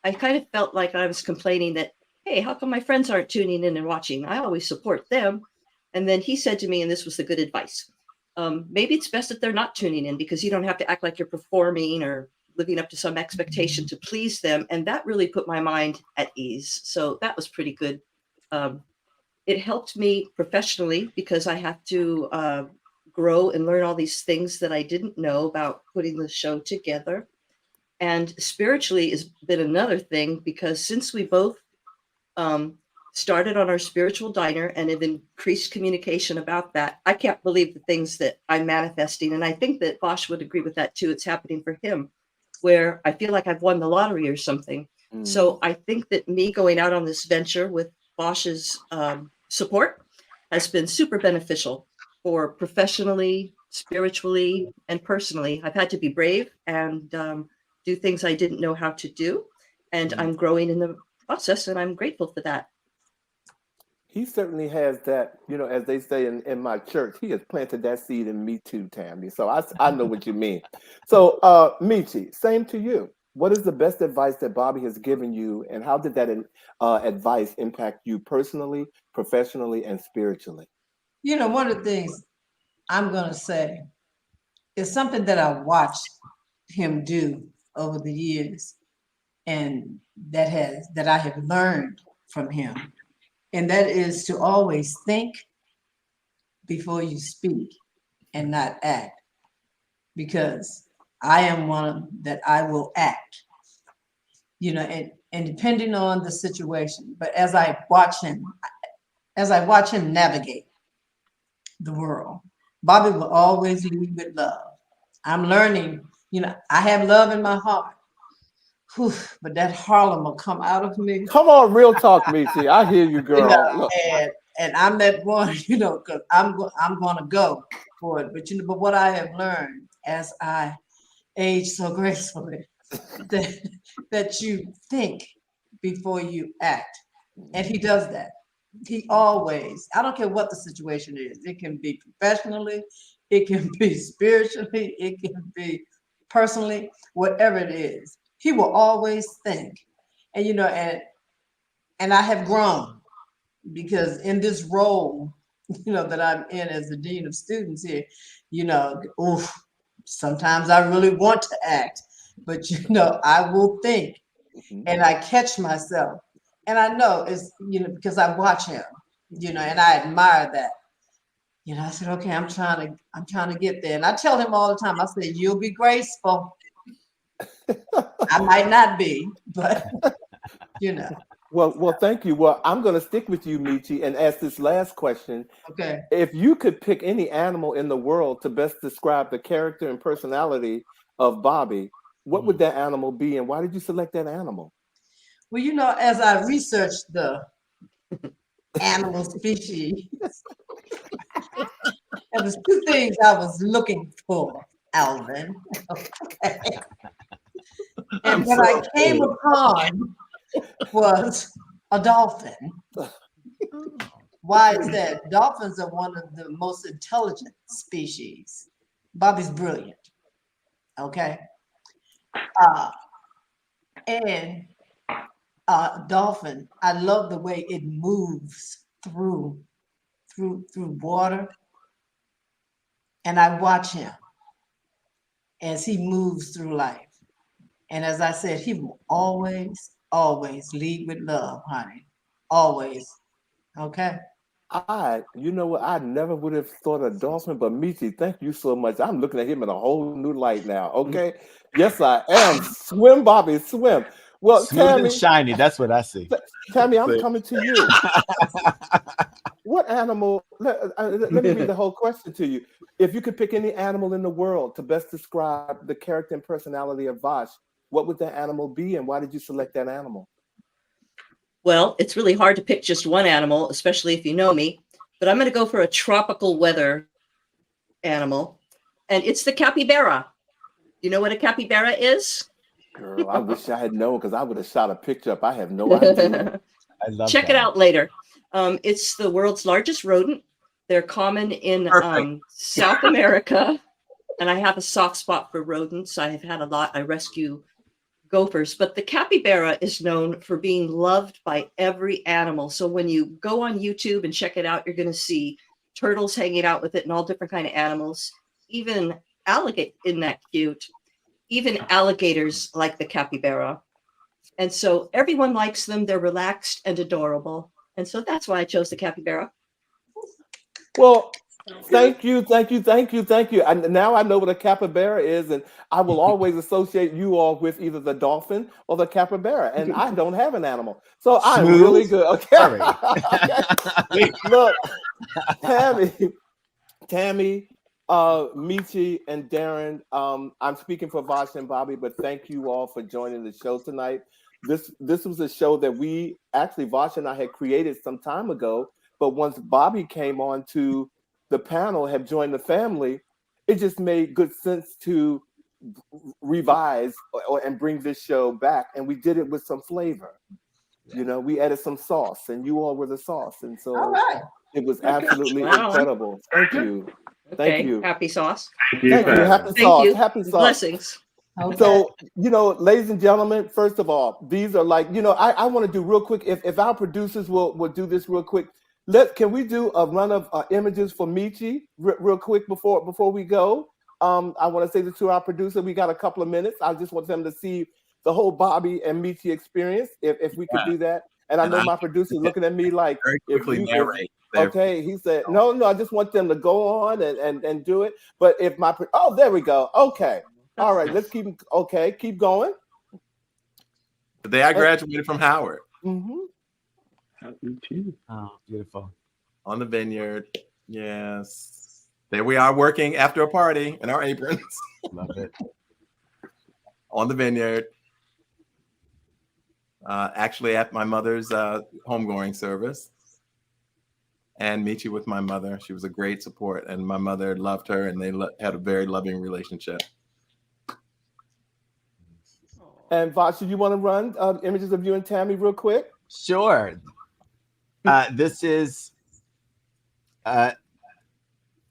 I kind of felt like I was complaining that, hey, how come my friends aren't tuning in and watching? I always support them. And then he said to me, and this was the good advice, maybe it's best that they're not tuning in because you don't have to act like you're performing or living up to some expectation to please them. And that really put my mind at ease. So that was pretty good. It helped me professionally because I have to grow and learn all these things that I didn't know about putting the show together. And spiritually has been another thing because since we both started on our spiritual diner and have increased communication about that, I can't believe the things that I'm manifesting. And I think that Bosch would agree with that too. It's happening for him, where I feel like I've won the lottery or something. So I think that me going out on this venture with Bosch's support has been super beneficial for professionally, spiritually, and personally. I've had to be brave and do things I didn't know how to do. And I'm growing in the process, and I'm grateful for that. He certainly has that, as they say in my church, he has planted that seed in me too, Tammy. So I know what you mean. So, Michi, same to you. What is the best advice that Bobby has given you, and how did that advice impact you personally, professionally, and spiritually? One of the things I'm going to say is something that I watched him do over the years and that I have learned from him. And that is to always think before you speak and not act, because I am one that I will act, and depending on the situation. But as I watch him navigate the world, Bobby will always lead with love. I'm learning, I have love in my heart. Whew, but that Harlem will come out of me. Come on, real talk, Michi. I hear you, girl. Look. And I'm that one, because I'm going to go for it. But what I have learned as I age so gracefully, that you think before you act. And he does that. He always, I don't care what the situation is. It can be professionally, it can be spiritually, it can be personally, whatever it is. He will always think. And and I have grown because in this role, that I'm in as the dean of students here, sometimes I really want to act, but I will think and I catch myself. And I know it's, because I watch him, and I admire that. I said, okay, I'm trying to get there. And I tell him all the time, I say, you'll be graceful. I might not be, but Well, thank you. Well, I'm going to stick with you, Michi, and ask this last question. Okay. If you could pick any animal in the world to best describe the character and personality of Bobby, what would that animal be, and why did you select that animal? Well, as I researched the animal species, there was two things I was looking for, Alvin. Okay. And what I came upon was a dolphin. Why is that? Dolphins are one of the most intelligent species. Bobby's brilliant. Okay. And dolphin, I love the way it moves through water, and I watch him as he moves through life. And as I said, he will always, always lead with love, honey. Always. Okay. You know what? I never would have thought of dolphin, but Michi, thank you so much. I'm looking at him in a whole new light now. Okay. Yes, I am. Swim, Bobby, swim. Well, Smooth and Tammy, shiny. That's what I see. Tammy, I'm coming to you. What animal? Let me read the whole question to you. If you could pick any animal in the world to best describe the character and personality of Vash, what would that animal be, and why did you select that animal? Well, it's really hard to pick just one animal, especially if you know me, but I'm going to go for a tropical weather animal, and it's the capybara. You know what a capybara is? Girl, I wish I had known, because I would have shot a picture up. I have no idea. I love Check that. it out later. It's the world's largest rodent. They're common in South America, and I have a soft spot for rodents. I have had a lot. I rescue gophers, but the capybara is known for being loved by every animal. So when you go on YouTube and check it out, you're going to see turtles hanging out with it and all different kind of animals. Even alligator, isn't that cute? Even alligators like the capybara. And so everyone likes them. They're relaxed and adorable. And so that's why I chose the capybara. Well, thank you. And now I know what a capybara is, and I will always associate you all with either the dolphin or the capybara. And I don't have an animal, so I'm Smooth. really good. Okay. Sorry. Okay. Look, Tammy, Michi, and Darren. I'm speaking for Vash and Bobby, but thank you all for joining the show tonight. This was a show that we actually, Vash and I, had created some time ago. But once Bobby came on to the panel, have joined the family, it just made good sense to revise and bring this show back. And we did it with some flavor. You know, we added some sauce, and you all were the sauce. And so All right. it was absolutely Wow. incredible. Thank you. Okay. You. Happy sauce. Thank you. Thank you. Happy Thank sauce. you. Happy sauce. Blessings. Okay. So, you know, ladies and gentlemen, first of all, these are like, you know, I want to do real quick. If our producers will do this real quick. Can we do a run of images for Michi real quick before we go? I want to say this to our producer. We got a couple of minutes. I just want them to see the whole Bobby and Michi experience. If we could do that, and I know my producer is looking at me like, Very quickly narrate. Okay, he said no. I just want them to go on and do it. But if there we go. Okay, all right. Let's keep going. The day I graduated from Howard. Mm-hmm. Oh, beautiful. On the vineyard. Yes. There we are working after a party in our aprons. Love it. On the vineyard. Actually at my mother's homegoing service. And Michi with my mother. She was a great support, and my mother loved her, and they had a very loving relationship. And Vash, do you want to run images of you and Tammy real quick? Sure. This is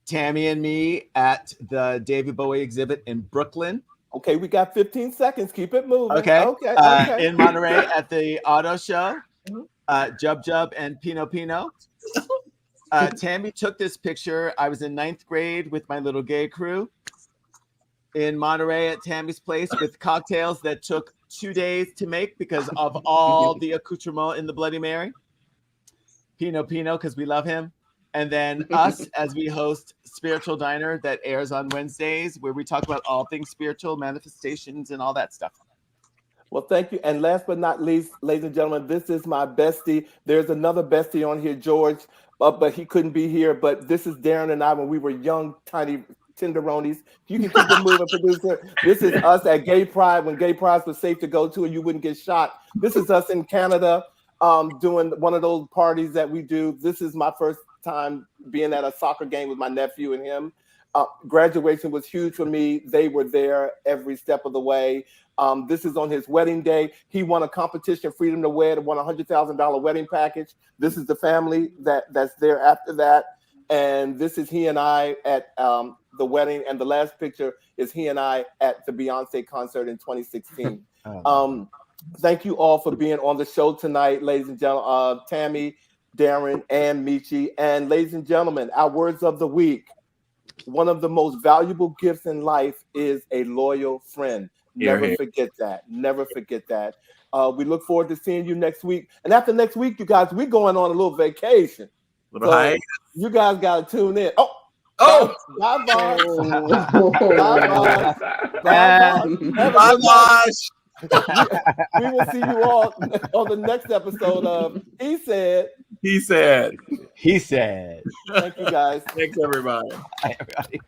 Tammy and me at the David Bowie exhibit in Brooklyn. Okay, we got 15 seconds. Keep it moving. Okay. Okay. In Monterey at the auto show. Jub and Pino. Tammy took this picture. I was in 9th grade with my little gay crew in Monterey at Tammy's place with cocktails that took 2 days to make because of all the accoutrement in the Bloody Mary. Pino, because we love him. And then us as we host Spiritual Diner that airs on Wednesdays, where we talk about all things spiritual, manifestations, and all that stuff. Well, thank you. And last but not least, ladies and gentlemen, this is my bestie. There's another bestie on here, George, but he couldn't be here. But this is Darren and I when we were young, tiny tenderonis. You can keep it moving, producer. This is us at Gay Pride when Gay Pride was safe to go to and you wouldn't get shot. This is us in Canada doing one of those parties that we do. This is my first time being at a soccer game with my nephew and him. Graduation was huge for me. They were there every step of the way. This is on his wedding day. He won a competition, Freedom to Wed, won a $100,000 wedding package. This is the family that's there after that. And this is he and I at the wedding. And the last picture is he and I at the Beyonce concert in 2016. Thank you all for being on the show tonight, ladies and gentlemen. Tammy, Darren, and Michi. And ladies and gentlemen, our words of the week. One of the most valuable gifts in life is a loyal friend. Never forget that. Never forget that. We look forward to seeing you next week. And after next week, you guys, we're going on a little vacation. So you guys got to tune in. Oh, bye, Vash. Bye, Vash. We will see you all on the next episode of He Said. He said. He said. Thank you, guys. Thanks, everybody. Bye, everybody.